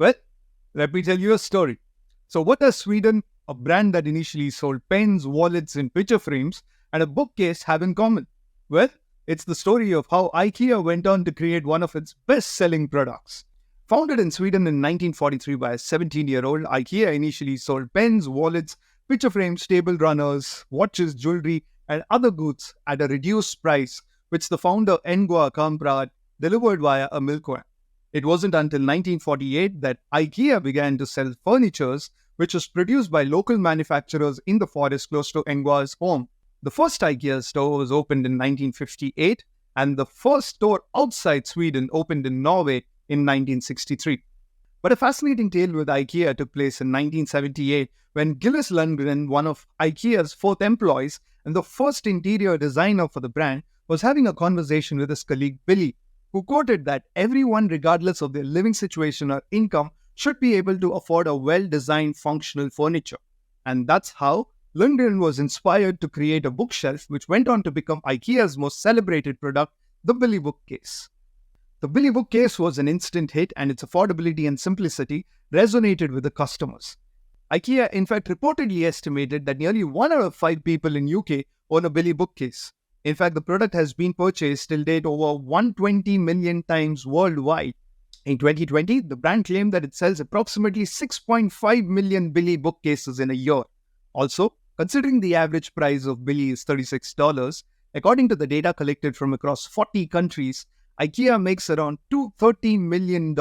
Well, let me tell you a story. So, what does Sweden, a brand that initially sold pens, wallets, and picture frames, and a bookcase have in common? Well, it's the story of how IKEA went on to create one of its best-selling products. Founded in Sweden in 1943 by a 17-year-old, IKEA initially sold pens, wallets, picture frames, table runners, watches, jewelry, and other goods at a reduced price, which the founder Ngwa Kamprad delivered via a milk van. It wasn't until 1948 that IKEA began to sell furnitures, which was produced by local manufacturers in the forest close to Ngwa's home. The first IKEA store was opened in 1958, and the first store outside Sweden opened in Norway in 1963. But a fascinating tale with IKEA took place in 1978 when Gillis Lundgren, one of IKEA's fourth employees and the first interior designer for the brand, was having a conversation with his colleague Billy, who quoted that everyone, regardless of their living situation or income, should be able to afford a well-designed, functional furniture. And that's how Lundgren was inspired to create a bookshelf which went on to become IKEA's most celebrated product, the Billy Bookcase. The Billy Bookcase was an instant hit, and its affordability and simplicity resonated with the customers. IKEA, in fact, reportedly estimated that nearly 1 out of 5 people in UK own a Billy Bookcase. In fact, the product has been purchased till date over 120 million times worldwide. In 2020, the brand claimed that it sells approximately 6.5 million Billy bookcases in a year. Also, considering the average price of Billy is $36, according to the data collected from across 40 countries, IKEA makes around $230 million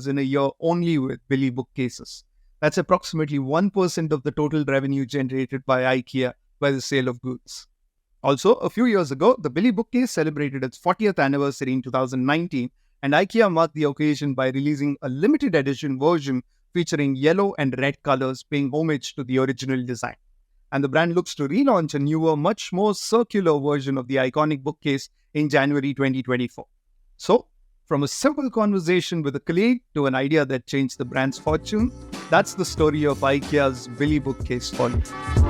in a year only with Billy bookcases. That's approximately 1% of the total revenue generated by IKEA by the sale of goods. Also, a few years ago, the Billy Bookcase celebrated its 40th anniversary in 2019, and IKEA marked the occasion by releasing a limited edition version featuring yellow and red colors, paying homage to the original design. And the brand looks to relaunch a newer, much more circular version of the iconic bookcase in January 2024. So, from a simple conversation with a colleague to an idea that changed the brand's fortune, that's the story of IKEA's Billy Bookcase for you.